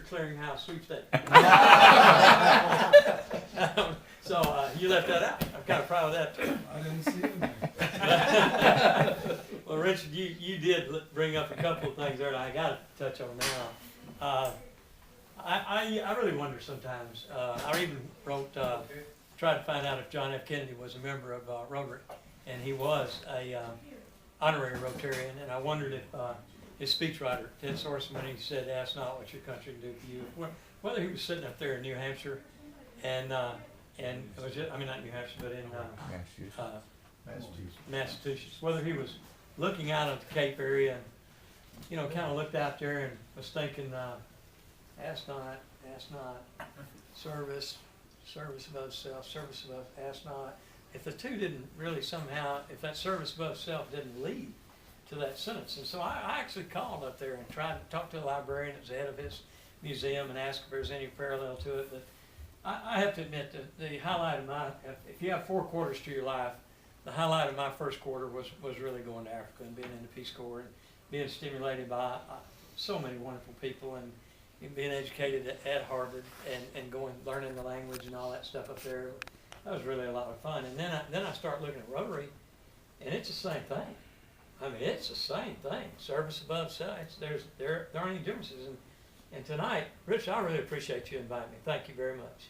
clearinghouse sweepstakes. So you left that out. I'm kind of proud of that too. I didn't see it. Well, Richard, you did bring up a couple of things there that I got to touch on now. I really wonder sometimes. I even wrote, tried to find out if John F. Kennedy was a member of Rotary, and he was a honorary Rotarian. And I wondered if his speechwriter Ted Sorensen, when he said, "Ask not what your country can do for you," whether he was sitting up there in New Hampshire, and it was just, I mean not New Hampshire, but in Massachusetts, whether he was looking out at the Cape area, and, kind of looked out there and was thinking, ask not, service above self, service above, ask not. If the two didn't really somehow, if that service above self didn't lead to that sentence. And so I actually called up there and tried to talk to a librarian that was the head of his museum and asked if there was any parallel to it. But I have to admit that the highlight of my, if you have 4 quarters to your life, the highlight of my first quarter was really going to Africa and being in the Peace Corps and being stimulated by so many wonderful people and being educated at Harvard and going, learning the language and all that stuff up there. That was really a lot of fun. And then I start looking at Rotary, and it's the same thing. I mean, it's the same thing. Service above self. There aren't any differences. And tonight, Rich, I really appreciate you inviting me. Thank you very much.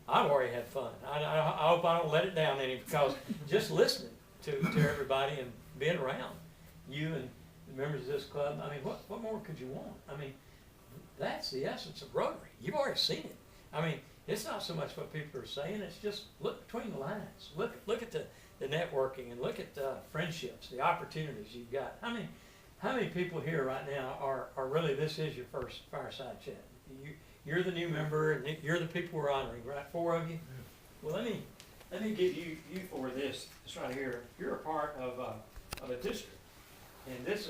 I've already had fun. I hope I don't let it down any, because just listening to everybody and being around you and the members of this club, I mean, what more could you want? I mean, that's the essence of Rotary. You've already seen it. I mean, it's not so much what people are saying, it's just look between the lines. Look at the networking and look at the friendships, the opportunities you've got. How many people here right now are really, this is your first Fireside Chat? You're the new member, and you're the people we're honoring, right? 4 of you? Well, let me give you for this right here. You're a part of a district, and this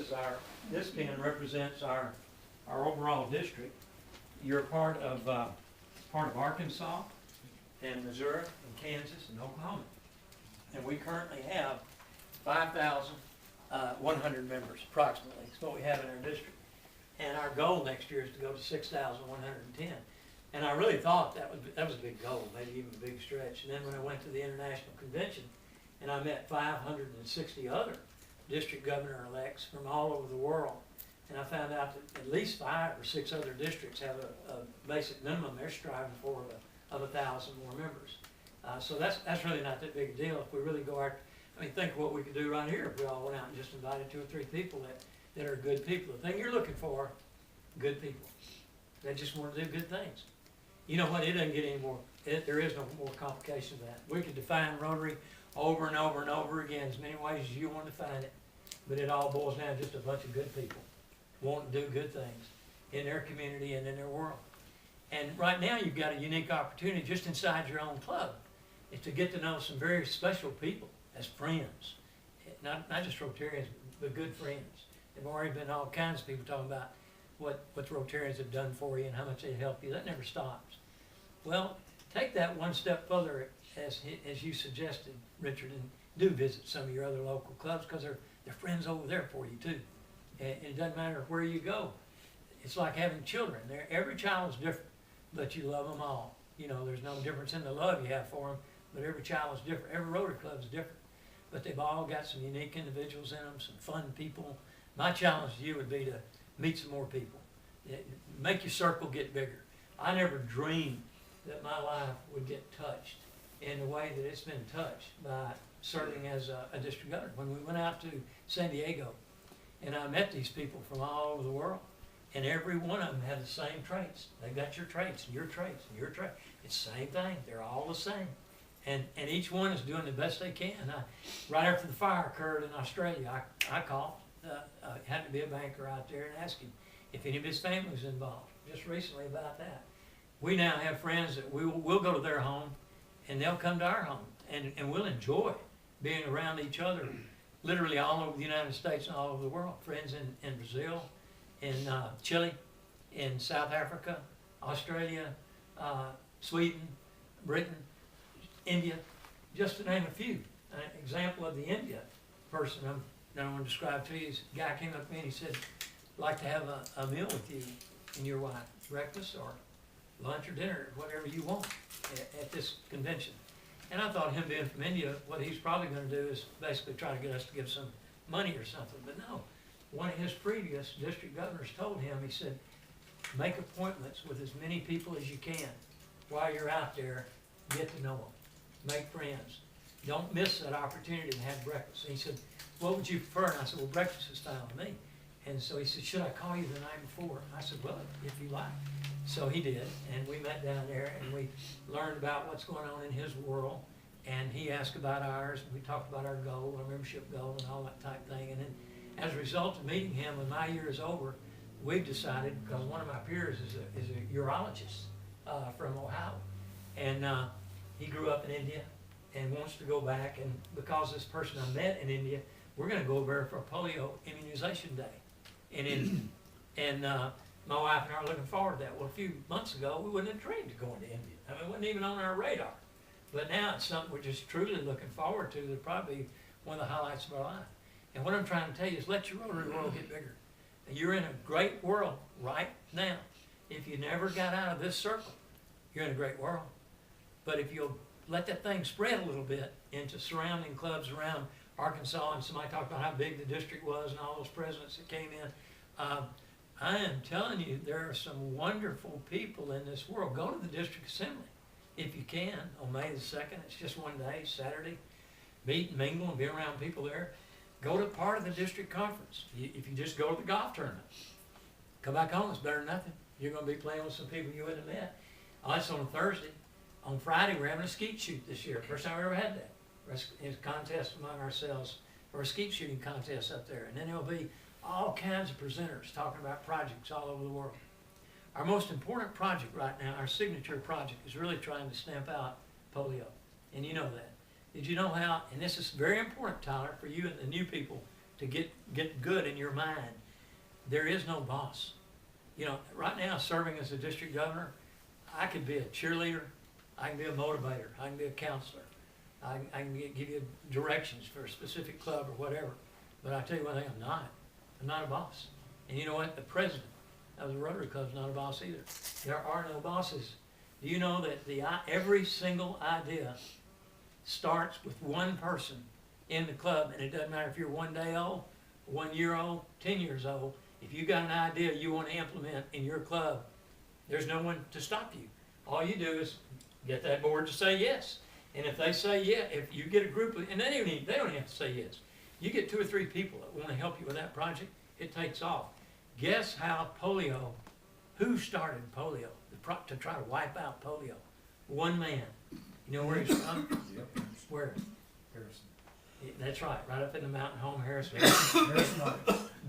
pin represents our overall district. You're a part of Arkansas and Missouri and Kansas and Oklahoma, and we currently have 5,100 members approximately. That's what we have in our district. And our goal next year is to go to 6,110. And I really thought that was a big goal, maybe even a big stretch. And then when I went to the international convention and I met 560 other district governor-elects from all over the world, and I found out that at least 5 or 6 other districts have a basic minimum they're striving for of 1,000 more members. So that's really not that big a deal if we really go out. I mean, think of what we could do right here if we all went out and just invited 2 or 3 people that are good people. The thing you're looking for, good people that just want to do good things. You know what? It doesn't get any more. There is no more complication than that. We could define Rotary over and over and over again as many ways as you want to define it, but it all boils down to just a bunch of good people wanting to do good things in their community and in their world. And right now you've got a unique opportunity just inside your own club is to get to know some very special people as friends, not just Rotarians, but good friends. There've already been all kinds of people talking about what the Rotarians have done for you and how much they help you. That never stops. Well, take that one step further, as you suggested, Richard, and do visit some of your other local clubs, because they're friends over there for you too. And it doesn't matter where you go. It's like having children. Every child is different, but you love them all. There's no difference in the love you have for them, but every child is different. Every Rotary club is different, but they've all got some unique individuals in them, some fun people. My challenge to you would be to meet some more people. Make your circle get bigger. I never dreamed that my life would get touched in the way that it's been touched by serving as a district governor. When we went out to San Diego, and I met these people from all over the world, and every one of them had the same traits. They've got your traits, and your traits, and your traits. It's the same thing. They're all the same. And each one is doing the best they can. Right after the fire occurred in Australia, I called. Had to be a banker out there and asked him if any of his family was involved, just recently about that. We now have friends that we'll go to their home, and they'll come to our home, and we'll enjoy being around each other, literally all over the United States and all over the world. Friends in Brazil, in Chile, in South Africa, Australia, Sweden, Britain, India, just to name a few. An example of the India person that I want to describe to you is a guy came up to me and he said, "I'd like to have a meal with you and your wife." breakfast or lunch or dinner, whatever you want at this convention. And I thought him being from India, what he's probably gonna do is basically try to get us to give some money or something, but no. One of his previous district governors told him, he said, make appointments with as many people as you can while you're out there, get to know them, make friends. Don't miss that opportunity to have breakfast. And he said, what would you prefer? And I said, well, breakfast is fine with me. And so he said, should I call you the night before? And I said, well, if you like. So he did, and we met down there, and we learned about what's going on in his world, and he asked about ours, and we talked about our goal, our membership goal, and all that type thing. And then as a result of meeting him, when my year is over, we've decided, because one of my peers is a urologist from Ohio, and he grew up in India and wants to go back, and because this person I met in India, we're going to go over there for a polio immunization day. And my wife and I are looking forward to that. Well, a few months ago, we wouldn't have dreamed of going to India. I mean, it wasn't even on our radar. But now it's something we're just truly looking forward to. It'll probably be one of the highlights of our life. And what I'm trying to tell you is let your Rotary world get bigger. You're in a great world right now. If you never got out of this circle, you're in a great world. But if you'll let that thing spread a little bit into surrounding clubs around Arkansas, and somebody talked about how big the district was and all those presidents that came in, I am telling you, there are some wonderful people in this world. Go to the district assembly if you can on May the 2nd. It's just one day, Saturday. Meet and mingle and be around people there. Go to part of the district conference. If you just go to the golf tournament, come back home, it's better than nothing. You're going to be playing with some people you wouldn't have met. Oh, that's on a Thursday. On Friday, we're having a skeet shoot this year. First time we ever had that. It's a contest among ourselves for a skeet shooting contest up there. And then there'll be all kinds of presenters talking about projects all over the world. Our most important project right now, our signature project, is really trying to stamp out polio. And you know that. Did you know how, and this is very important, Tyler, for you and the new people to get good in your mind. There is no boss. You know, right now, serving as a district governor, I could be a cheerleader, I can be a motivator, I can be a counselor, I can give you directions for a specific club or whatever. But I tell you one thing, I'm not a boss. And you know what? The president of the Rotary Club is not a boss either. There are no bosses. Do you know that every single idea starts with one person in the club, and it doesn't matter if you're 1 day old, 1 year old, 10 years old. If you got an idea you want to implement in your club, there's no one to stop you. All you do is get that board to say yes. And if they say yeah, if you get a group of, and they don't even have to say yes. You get 2 or 3 people that want to help you with that project, it takes off. Guess how who started polio, to try to wipe out polio? One man. You know where he's from? Yep. Where? Harrison. That's right up in the mountain home, Harrison. Harrison.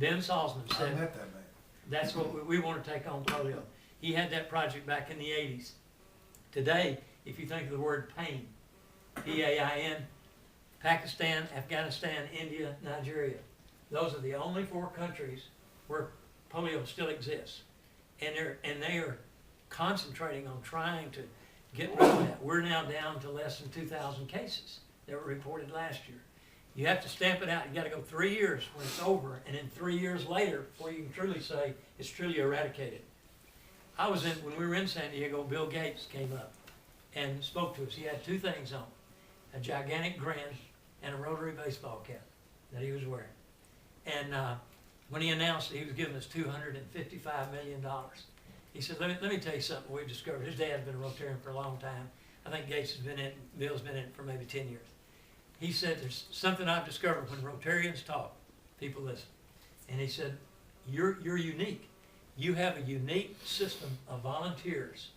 Ben Salzman I said, met that man. that's what we want to take on polio. He had that project back in the 80s. Today, if you think of the word pain, P-A-I-N, Pakistan, Afghanistan, India, Nigeria. Those are the only 4 countries where polio still exists. And they are concentrating on trying to get rid of that. We're now down to less than 2,000 cases that were reported last year. You have to stamp it out. You got to go 3 years when it's over, and then 3 years later before you can truly say it's truly eradicated. When we were in San Diego, Bill Gates came up and spoke to us. He had 2 things on, a gigantic grin and a Rotary baseball cap that he was wearing. And when he announced that he was giving us $255 million, he said, let me tell you something we've discovered. His dad's been a Rotarian for a long time. I think Bill's been in it for maybe 10 years. He said, there's something I've discovered when Rotarians talk, people listen. And he said, you're unique. You have a unique system of volunteers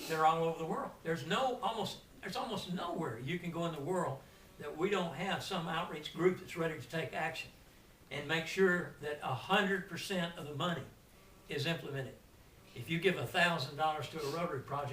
that are all over the world. There's almost nowhere you can go in the world that we don't have some outreach group that's ready to take action and make sure that 100% of the money is implemented. If you give $1,000 to a Rotary project,